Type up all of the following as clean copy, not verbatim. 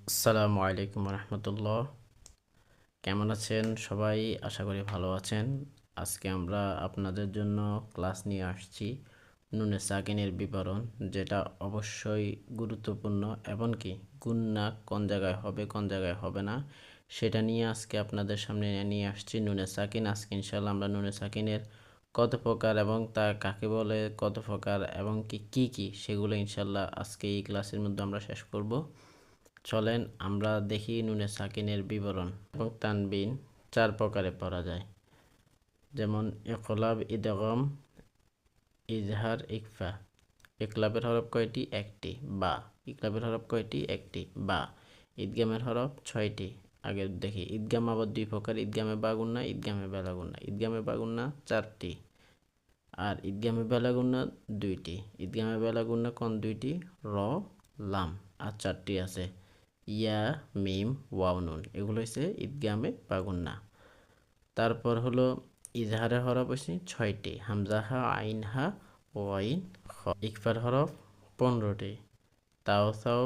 আসসালামু আলাইকুম রহমতুল্লাহ। কেমন আছেন সবাই? আশা করি ভালো আছেন। আজকে আমরা আপনাদের জন্য ক্লাস নিয়ে আসছি নুনে সাকিনের বিবরণ, যেটা অবশ্যই গুরুত্বপূর্ণ, এমনকি গুণনা কোন জায়গায় হবে কোন জায়গায় হবে না সেটা নিয়ে আজকে আপনাদের সামনে নিয়ে আসছি নুনে সাকিন। আজকে ইনশাল্লাহ আমরা নুনে সাকিনের কত প্রকার এবং তা কাকে বলে, কত প্রকার এবং কি কি সেগুলো ইনশাল্লাহ আজকে এই ক্লাসের মধ্যে আমরা শেষ করব। চলেন আমরা দেখি নুনে সাকিনের বিবরণ। এবং তানবিন চার প্রকারে পড়া যায়, যেমন ইকলাব, ইদগম, ইজহার, ইকফা। ইকলাবের হরফ কয়টি? একটি। বা ইকলাবের হরফ কয়টি? একটি। বা ঈদগামের হরফ ছয়টি। আগে দেখি ঈদগাম আবার দুই প্রকার, ঈদগামে বাগুন্না, ঈদগামে বেলাগুন্না। ঈদগামে বাগুন্না চারটি আর ঈদগামে বেলাগুন্না দুইটি। ঈদগামে বেলাগুন্না কোন দুইটি? র, লাম। আর চারটি আছে ইয়া, মিম, ওয়াও, নুন। এগুলো হচ্ছে ঈদগামে বাগুন্না। তারপর হলো ইজহারের হরফ হচ্ছে ছয়টি, হামজা, হা, আইন, হা, ওয়াইন, খ। ইকফার হরফ 15টি, তাও সাও,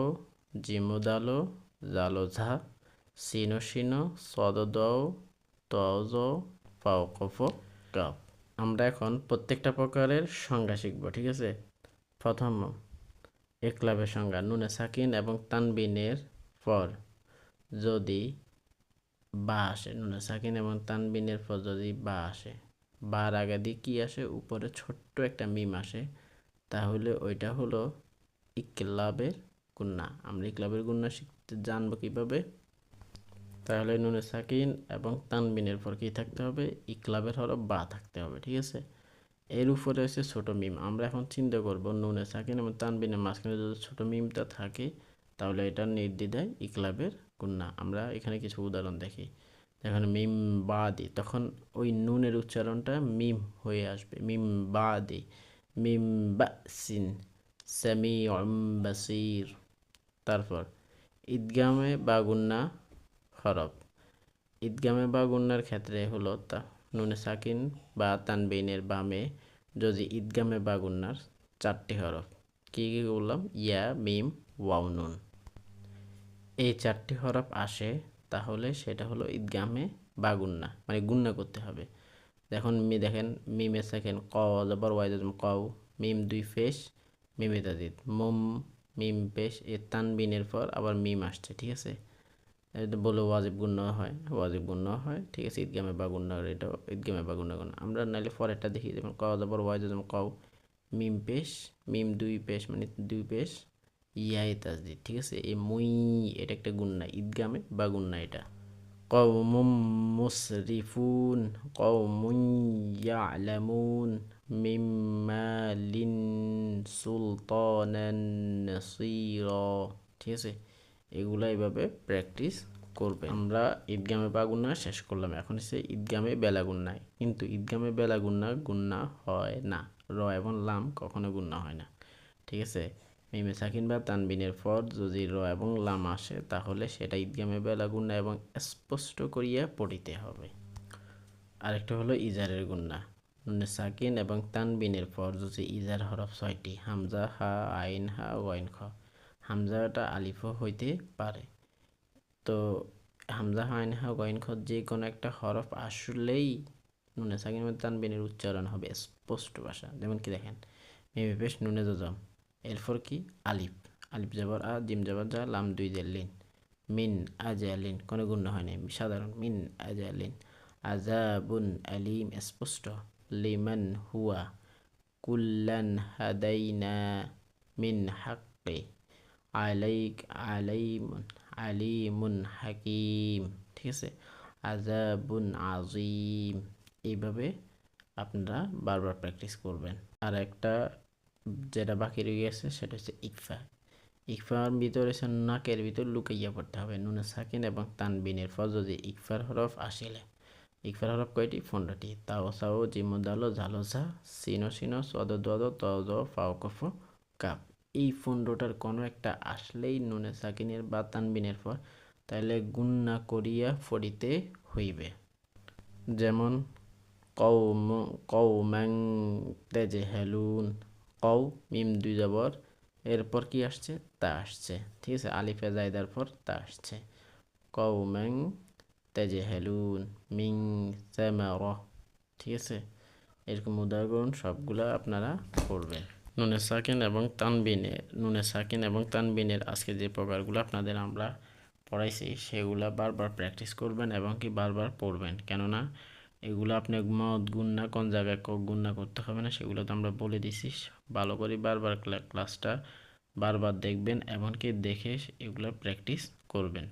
জিমু দালো, জালো ঝা, সিনো সিনো, সদ দও, তও জ, ফাও কফ, কাপ। আমরা এখন প্রত্যেকটা প্রকারের সংজ্ঞা শিখব, ঠিক আছে? প্রথম ইকলাবের সংজ্ঞা: নুনে সাকিন এবং তানবিনের পর যদি বা আসে, নুনে সাকিন এবং তানবিনের পর যদি বা আসে, বার আগে দিয়ে কি আসে? উপরে ছোট্ট একটা মিম আসে, তাহলে ওইটা হলো ইকলাবের গুন্না। আমরা ইকলাবের গুন্না শিখতে জানবো কিভাবে? তাহলে নুনে সাকিন এবং তানবিনের পর কি থাকতে হবে? ইকলাবের হরফ বা থাকতে হবে, ঠিক আছে? এর উপরে হচ্ছে ছোট মিম। আমরা এখন চিন্তা করব নুনে সাকিন এবং তানবিনের মাঝখানে যদি ছোট মিমটা থাকে তাহলে এটা নির্দ্বিধায় ইকলাবের গুন্না। আমরা এখানে কিছু উদাহরণ দেখি। যখন মিম বা দি, তখন ওই নুনের উচ্চারণটা মিম হয়ে আসবে। মিম বা দি, মিম বা সিন, সামি বাসির। তারপর ঈদগামে বা গুন্না হরফ। ঈদগামে বা গুন্নার ক্ষেত্রে হলো তা নুনে সাকিন বা তানবিনের বামে যদি ঈদগামে বা গুন্নার চারটি হরফ, কি কি বললাম? ইয়া, মিম, ওয়াও, নুন। এই চারটি হরফ আসে, তাহলে সেটা হলো ঈদগামে বা গুন্না, মানে গুন্না করতে হবে। দেখেন মিমে সেকেন্ড ক জবর ওয়াই জজম কও, মিম দুই পেশ, মিমে তাজিদ মোম, মিম পেশ। এ তানবিনের পর আবার মিম আসছে, ঠিক আছে? এটা বলে ওয়াজিব গুণ্য হয়, ওয়াজিব গুণ্য হয়, ঠিক আছে? ঈদগামে বা গুণ্য, এটা ঈদগামে বা গুণ্য। আমরা নাইলে পরেরটা দেখি, যেমন ক জবর ওয়াই জজম কও, মিম পেশ, মিম দুই পেশ মানে দুই পেশ, ইয়াই তাজদিদ, ঠিক আছে? এই মুই, এটা একটা গুন্না, ঈদগামে বা গুন্না এটা। কওমুম মুসরিফুন, কওমুন ইয়ালামুন, মিম মালিন সুলতানান নাসীরা, ঠিক আছে? এগুলা এভাবে প্র্যাকটিস করবে। আমরা ঈদগামে বা গুন্না শেষ করলাম, এখন হচ্ছে ঈদগামে বেলা গুন্নায়। কিন্তু ঈদগামে বেলা গুন্না গুন্না হয় না, র এবং লাম কখনো গুন্না হয় না, ঠিক আছে? মিমে সাকিন বা তানবিনের পর যদি র এবং লাম আসে তাহলে সেটা ঈদগামে বেলা গুন্না এবং স্পষ্ট করিয়া পড়িতে হবে। আরেকটা হলো ইজারের গুন্না। নুনে সাকিন এবং তানবিনের পর যদি ইজার হরফ ছয়টি, হামজা, হা, আইন, হা, ওয়াইন, খ। হামজাটা আলিফও হইতে পারে। তো হামজা, হা, আইন, হা, ওয়াইন, খ যে কোনো একটা হরফ আসলেই নুনে সাকিন এবং তানবিনের উচ্চারণ হবে স্পষ্ট ভাষা। যেমন কি দেখেন, মিমে পেশ নুনে জজম, এরপর কি? আলিফ, আলিফ জবর আ, জিম জবর যা, লাম দুই জের লিন, মিন আজালিন, কোনো গুণ হয় নাই, সাধারণ মিন আজালিন। আজাবুন আলিম, স্পষ্ট। লিমান হুয়া, কুল্লান হাদাইনা, মিন হাক্কি, আলাইক আলাইমুন, আলিমুন হাকিম, ঠিক আছে? আজাবুন আজিম। এইভাবে আপনারা বারবার প্র্যাকটিস করবেন। আর একটা যেটা বাকি রয়ে গেছে সেটা হচ্ছে ইকফা। ইকফার ভিতরে নাকের ভিতর লুকাইয়া পড়তে হবে। নুনে সাকিন এবং তানবিনের পর যদি ইকফার হরফ আসিলে, ইকফার হরফ কয়টি? 15টি। তাও সাও, জিমু দালো, ঝালো ঝা, সিনো সিনো, সদ দদ, ত জ, ফাও কফ, কাপ। এই 15টার কোনো একটা আসলেই নুনে সাকিনের বা তানবিনের পর তাহলে গুন্না করিয়া পড়িতে হইবে। যেমন কৌম, কৌম্যাং তেজেহেলুন, কৌ মিম দুই জবর, এরপর কি আসছে? তা আসছে, ঠিক আছে। আলিফে জায়দার পর তা আসছে। কওমেন তাজহালুন মিন সামারা, ঠিক আছে। এরকম উদাহরণ সবগুলা আপনারা পড়বেন। নুনে সাকিন এবং তানবিনের আজকে যে প্রকারগুলো আপনাদের আমরা পড়াইছি সেগুলা বারবার প্র্যাকটিস করবেন এবং কি বারবার পড়বেন, কেননা এগুলো আপনি মদ গুণনা কোন জায়গায় গুণনা করতে হবে না সেগুলো তো আমরা বলে দিছি। ভালো করে বারবার ক্লাসটা বারবার দেখবেন, এমনকি দেখে এগুলো প্র্যাকটিস করবেন।